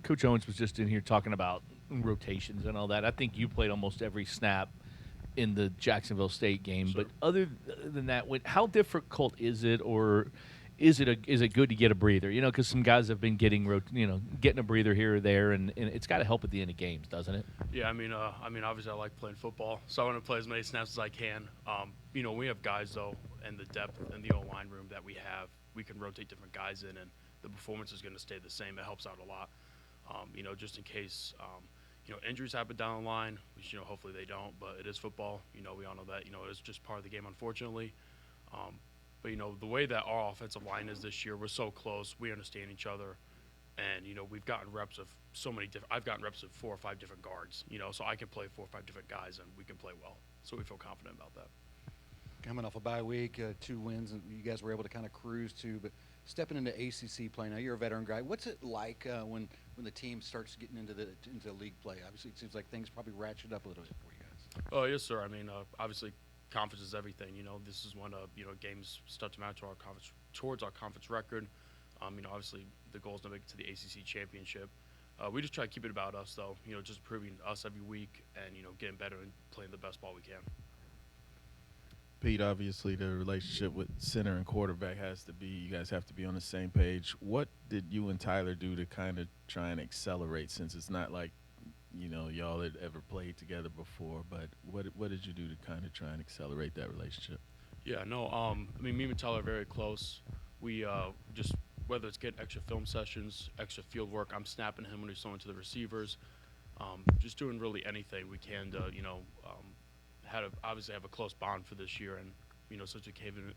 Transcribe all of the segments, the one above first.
Coach Owens was just in here talking about rotations and all that. I think you played almost every snap in the Jacksonville State game. Sure. But other than that, how difficult is it, or is it good to get a breather? You know, because some guys have been getting a breather here or there, and it's got to help at the end of games, doesn't it? Yeah, obviously I like playing football, so I want to play as many snaps as I can. We have guys though, and the depth in the O-line room that we have, we can rotate different guys in, and the performance is going to stay the same. It helps out a lot. Just in case, injuries happen down the line, which hopefully they don't, but it is football. We all know that. It's just part of the game, unfortunately. But the way that our offensive line is this year, we're so close. We understand each other, and we've gotten reps of so many different. I've gotten reps of 4 or 5 different guards. So I can play 4 or 5 different guys, and we can play well. So we feel confident about that. Coming off a bye week, 2 wins, and you guys were able to kind of cruise too. But stepping into ACC play now, you're a veteran guy. What's it like when the team starts getting into league play? Obviously, it seems like things probably ratchet up a little bit for you guys. Oh yes, sir. Obviously, confidence is everything. This is when games start to matter towards our conference record. Obviously the goal is to make it to the ACC championship. We just try to keep it about us, though. Just improving us every week and getting better and playing the best ball we can. Pete, obviously the relationship with center and quarterback you guys have to be on the same page. What did you and Tyler do to kind of try and accelerate, since it's not like y'all had ever played together before, but what did you do to kind of try and accelerate that relationship? Yeah, no, me and Tyler are very close. We just, whether it's getting extra film sessions, extra field work, I'm snapping him when he's throwing to the receivers, just doing really anything we can to, obviously have a close bond for this year. And, since we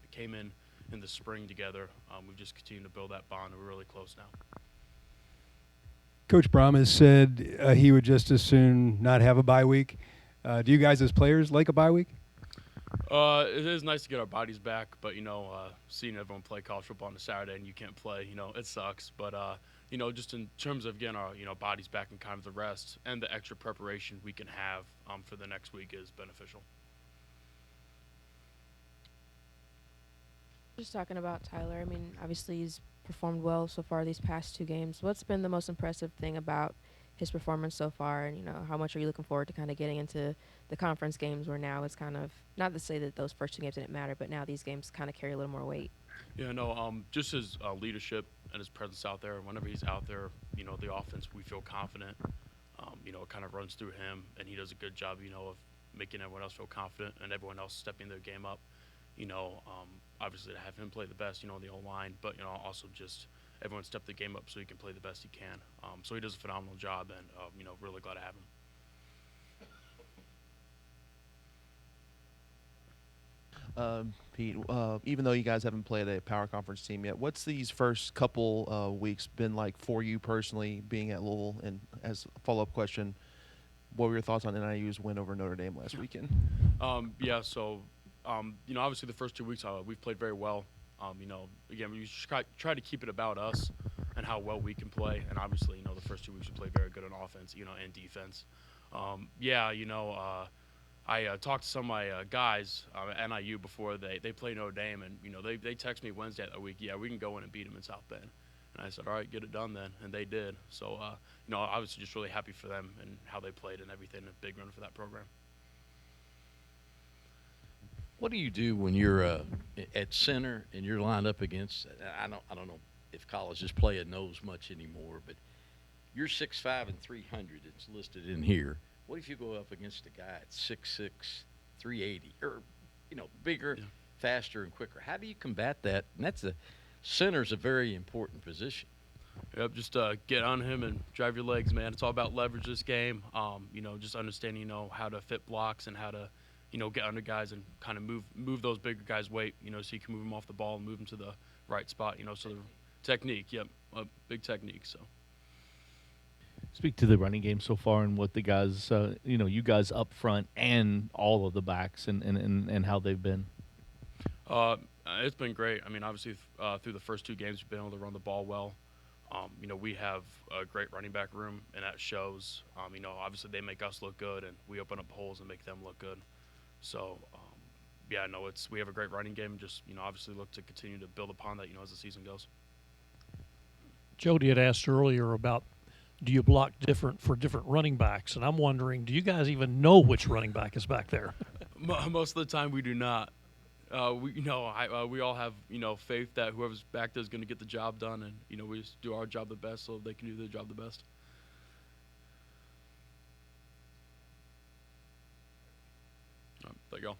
came in the spring together, we've just continued to build that bond, and we're really close now. Coach Brom has said he would just as soon not have a bye week. Do you guys as players like a bye week? It is nice to get our bodies back, but seeing everyone play college football on a Saturday and you can't play, it sucks. But just in terms of getting our bodies back and kind of the rest and the extra preparation we can have for the next week is beneficial. Just talking about Tyler, obviously he's performed well so far these past 2 games. What's been the most impressive thing about his performance so far, and how much are you looking forward to kind of getting into the conference games, where now it's kind of, not to say that those first 2 games didn't matter, but now these games kind of carry a little more weight? Yeah, no, just his leadership and his presence out there. Whenever he's out there, the offense, we feel confident. It kind of runs through him, and he does a good job, of making everyone else feel confident and everyone else stepping their game up. Obviously to have him play the best, on the O-line, but, also just everyone step the game up so he can play the best he can. So he does a phenomenal job, and, really glad to have him. Pete, even though you guys haven't played a power conference team yet, what's these first couple weeks been like for you personally, being at Louisville? And as a follow-up question, what were your thoughts on NIU's win over Notre Dame last weekend? Obviously the first 2 weeks we've played very well. Again, we try to keep it about us and how well we can play. And obviously, the first 2 weeks we played very good on offense, and defense. I talked to some of my guys at NIU before they played Notre Dame, and they text me Wednesday that week. Yeah, we can go in and beat them in South Bend. And I said, all right, get it done then, and they did. So I was just really happy for them and how they played and everything. A big run for that program. What do you do when you're at center and you're lined up against? I don't know if colleges play at nose much anymore, but you're 6'5" and 300. It's listed in here. What if you go up against a guy at 6'6", 380, or bigger, yeah, faster, and quicker? How do you combat that? And center's a very important position. Yep, just get on him and drive your legs, man. It's all about leverage this game. Just understanding, how to fit blocks and how to, get under guys and kind of move those bigger guys' weight, so you can move them off the ball and move them to the right spot, so the technique, yep, big technique, so. Speak to the running game so far and what the guys, you guys up front and all of the backs and how they've been. It's been great. Obviously, through the first 2 games, we've been able to run the ball well. We have a great running back room, and that shows. Obviously, they make us look good, and we open up holes and make them look good. So, we have a great running game. Just, obviously look to continue to build upon that, as the season goes. Jody had asked earlier about do you block different for different running backs? And I'm wondering, do you guys even know which running back is back there? Most of the time, we do not. We all have faith that whoever's back there is going to get the job done, and we just do our job the best so they can do their job the best. There you go.